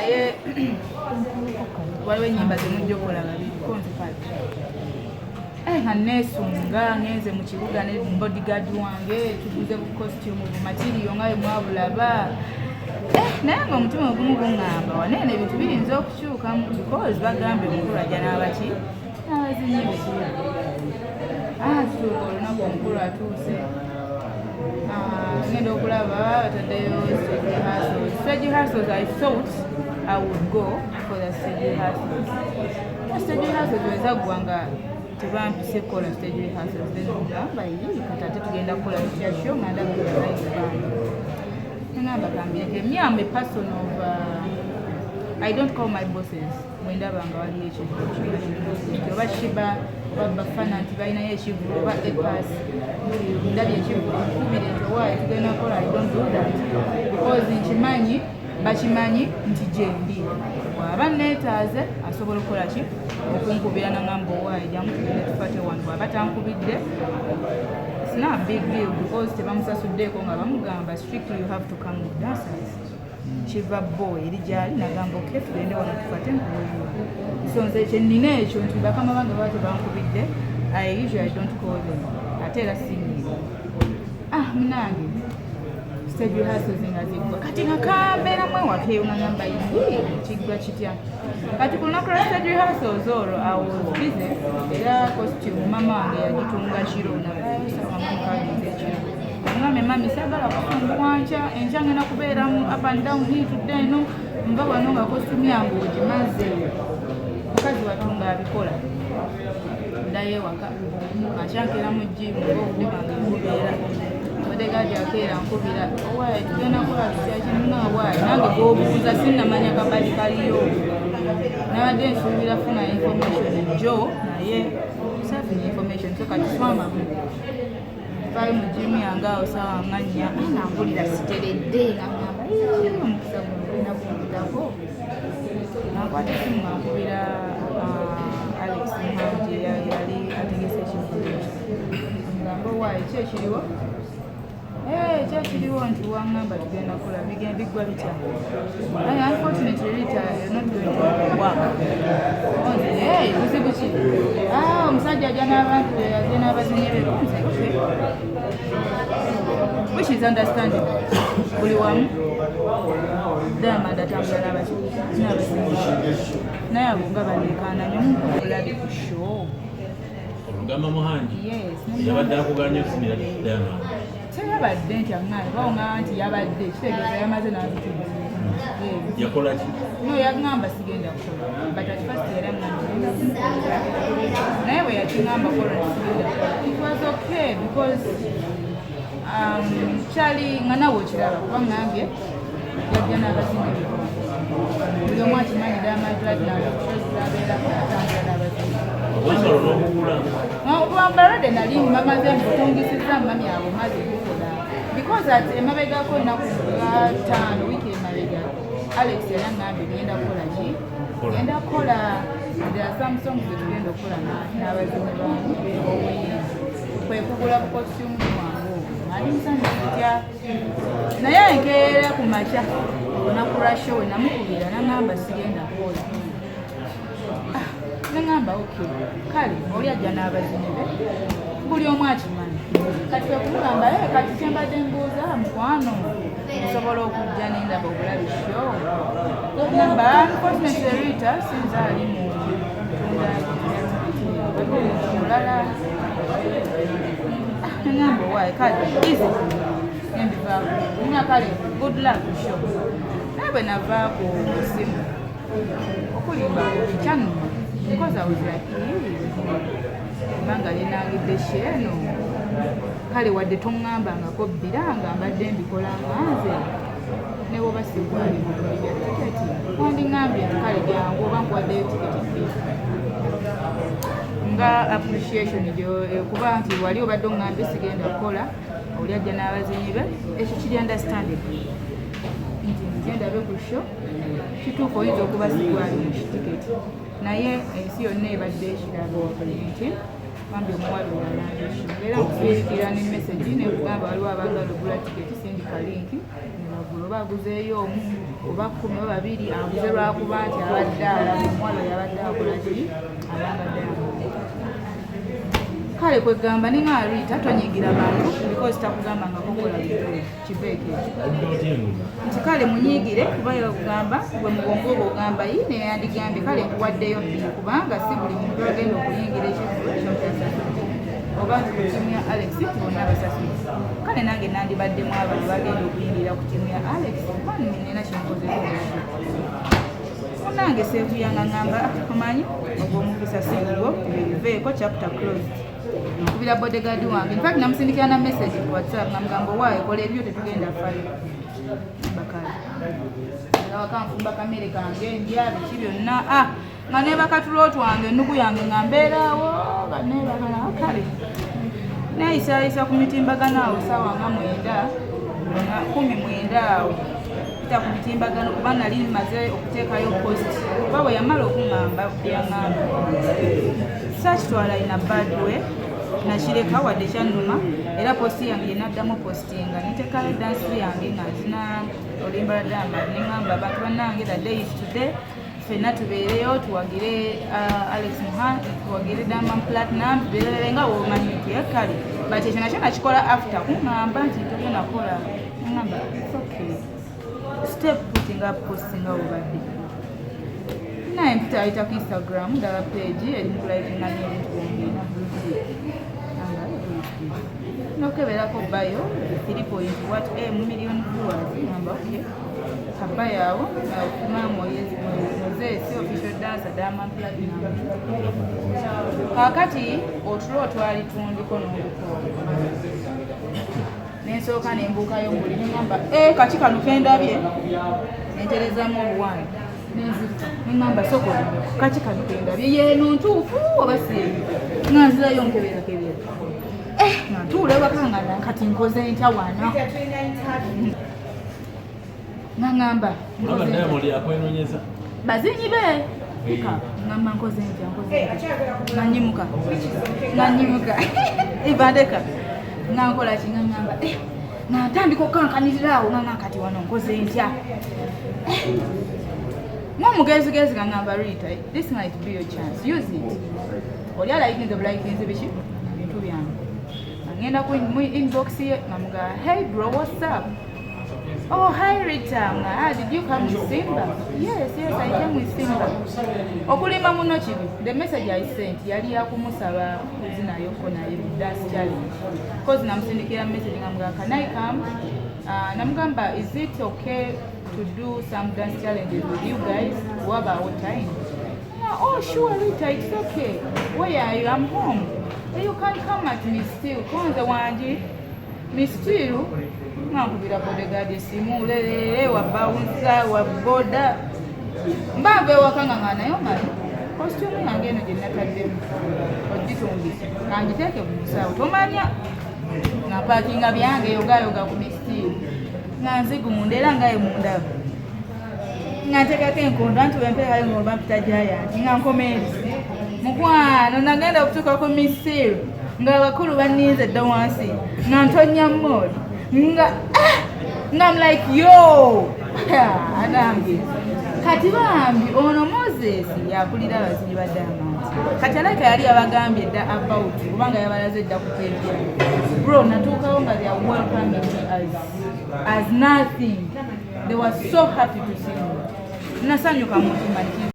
naye waliwo ennyimba zemujja okulaba bikonzipati nga neesunga ngenze mu kibuga ne bodyguard wange tuguze ku costume bu material nga mwabulaba naye nga omutima ogumu guŋŋamba waneene ebintu biyinza okukyukamu because bagambye omukulu ajja n'abaki n'abazinyi be kituuka olunaku omukulu atuuse ngenda okulaba bataddeyo stage rehearsals. I thought I would go for the stage rehearsals. Stage rehearsals wezaggwa nga tebampise kukola stage rehearsals then ogamba kati ate tugenda kukola kya show nga ndabula live band ngamba kambireke me am a person of I don't call my bosses when ndaba nga waliyo ekintu oba shiba bafana nti balinayo ekivulo oba epas ndabye ekivulo nkubire nti owaayo tugenda kukola. I don't do that because nkimanyi bakimanyi nti gyendi bw'aba neetaaze asobola okukola ki okunkubira nangamba owaayo jamu tugende tufate wano bw'aba tankubidde it's not a big deal because tebamusasuddeeko nga bamugamba strictly you have to come with dancers kiva boy eri gyali nagamba okay tugende wano tufate nkubulira so nze kyennina ekyo nti bakama bange baba tebankubidde I usually don't call them ate era sinyiza munange stage rehearsals nga ziggwa kati nga kambeeramu ewakeeyo nagamba kiggwa kitya kati ku lunaku lwa stage rehearsals olwo I was busy era costume mama wange yagitunga kiro namamukagiza ekiro ngambe mami sagala kufunguwankya enkya ngenda kubeeramu up and down hitudde eno mba wano nga costume yange ogimaze mukazi watunga abikola ndayo ewaka akyankeera mu jimu ngaobudde bwange nkubeera bodyguard akeera nkubira owaayo tugenda kukola tutyakinuna owaayo nange gwobuuza sinnamanya kabali kaliyo nabadde nsuubira funa information jo naye saafuna information so kati swama bali mu jimu yange awo sawa nga nnya nampulira siteredde nagamba omukisa gulina kumpitako nakwata esimu nankubira Alex Muhangi yali ategese ekivulo ngamba owaayo ki ekiriwo kyekiriwo nti waŋŋamba tugenda kukola biggwa bitya naye unfortunately Ritah you're not going to work buzibu ki omusajja ajja n'abantu ajja n'abazinyi be nze which is understanding buli wamu Diamond atambula n'abazinyi naye abo nga baleekaananya omukulabi ku show olugamba Muhangi yabadde akuganya okusimira Diamond teyabadde nti aŋŋaani bawonga nti yabadde kitegeeza yamaze n'azituza yakola ki no yaŋŋamba sigenda kukola but at first yali aŋŋamba naye bwe yakiŋŋamba kola sigenda kukola it was okay because kyali nga nawe okiraba kuba ŋŋambye yajja n'abazinyi buli omu akimanyi Diamond abeerako atambula n'abazinyi okuwambalade nali bamaze mbutungisizza mami abo maze kukola because at emabegako ennaku nga 5 wiiki emabega Alex yali aŋŋambye ngenda kukola ki ngenda kukola there are some songs zetugenda okukola n'abazinyi bange kwe kugula ku costume wange ali musanja kutya naye enkeera ku makya olunaku lwa show namukubira naŋŋamba sigenda kukola nangamba okay kale oli ajja n'abazinyi be buli omu akimanyi kati kwekumugamba kati kyembadde mbuuza mukwano nsobola okujja nendaba obulabi show gamba unfortunately Ritah sinza ali mu mulala nangamba owaaye kale easy nembivaako nga kale good luck show naye bwe navaako simu okulimba kyanuma because I was like banga linangidde sheeno kale wadde toŋŋambangako bbira nga mbadde mbikola nganze ne woba sigwali mukulya tiketi wandiŋŋambye nti kale jangu oba nkuwaddeyo tiketi bbiri nga appreciation kuba nti wali obadde oŋŋambye sigenda kukola oli ajja n'abazinyi be ekyo kiri understandable nti ngendabe ku show kituufu oyinza okuba sigwali mu kitiketi naye ensi yonna ebadde ekiraga nti bambi omuwala owalandisha era okufiirikira ne message ne kugamba waliwo abaagala ogula tiketi sindika linki ne bagula oba aguzeeyo omu oba 10 oba 2 aguze lwakuba nti abadde alaba omuwala yabadde akola kiri abangadde kale kwegamba ne nga Ritah tonyigira bantu because takugamba nga kokola bintu kibeeke nti kale munyigire kuba yokugamba gwe mugongo ogamba yine yandigambye kale nkuwaddeyo bbiri kubanga si buli muntu agenda okuyingira ekivulo ky'otasasula oba ku timu ya Alex bonna basasula kale nange nandibaddemu abantu bagenda okuyingira ku timu ya Alex mani nina kyenkozeeko munange seekuyanga ngamba omanyi ogw'omukisa singo biveeko chapter closed nkubira bodyguard wange in fact namusindikira na message ku WhatsApp namugamba waayo kola ebyo tetugenda fayo bakale nawakanfumba kamere kange ndyabe ki byonna nga nebakatulo twange nnugu yange nga mbeeraawo nga nebakala kale nayisayisa ku mitimbagano awo sawa nga 19 awo ita ku mitimbagano kuba nali maze okuteekayo post kuba bwe yamala okuŋŋamba yaŋŋamba sakitwala ina bad way nakireka wadde kyannuma era posti yange yenaddamu postinga niteekayo dansi yange nga nzina olimba ladamba neŋŋamba abantu bannange the day is today ffenna tubeereyo tuwagire Alex Muhangi tuwagire Diamond Platinum tubeerere nga womanyi nti kale but ekyo nakyo nakikola after kuŋŋamba nti togenda kola neŋŋamba it's okay step putting up posting nga obadde naye mpitayita ku Instagram ndala page erimukulaitinga n'ebintu byongena nokeberako bayo 3.1 million viewers ngamba okay kabayo awo okumamu Moses official dancer Diamond Platinum kakati otulo twali tundiko n'oluko nensooka nembuukayo mbuli nengamba kaki kano kendabye nenterezamu obuwani nengamba sokola kaki kano kendabye yeno ntuufu oba sieyo nganzirayo nkeberakebera nantuula ewakanga kati nkoze ntya wano nangamba bazinyi be ngamba nkoze ntya nanyimuka ibandeka nankola kingangamba natandika okukankanirirawo nganga kati wano nkoze ntya ng'omugezigezi ngangamba Ritah this might be your chance use it oli alayikinze bulayikinze biki bintu byange ngenda ku inbox ye namuga hey bro what's up oh hi Ritah did you come with Simba yes I came with Simba okulimba muno kibi the message I sent yali yakumusaba Okuzina yoko naye dance challenge cause namusindikira message namuga can I come namugamba is it okay to do some dance challenges with you guys what about our time oh sure Ritah it's okay where are you I'm home you can come at me still kwanza wanji me still nkubira bodyguard esimu lelele wa bouncer wa boda mbave wakangangana yo mali costume yange eno gyenatadde oditungisa kanjiteeke musawo tomanya na parkinga byange yogayoga ku mistil nganzigumunda era ngaye mundaba ngatekako enkondo anti wempeekayo ng'oba mpita giant nga nkomerezi mukwano nagenda okutuuka ku mistil ng'abakulu banninze dda wansi nga ntonya mmoli nga I'm like yo anange kati bambi ono Moses yakulira abazinyi ba Diamond kati alaka yali abagambye dda about kubanga yabalaze dda ku page bro natuukawo nga they are welcoming me as nothing they were so happy to see me nasanyuka mutima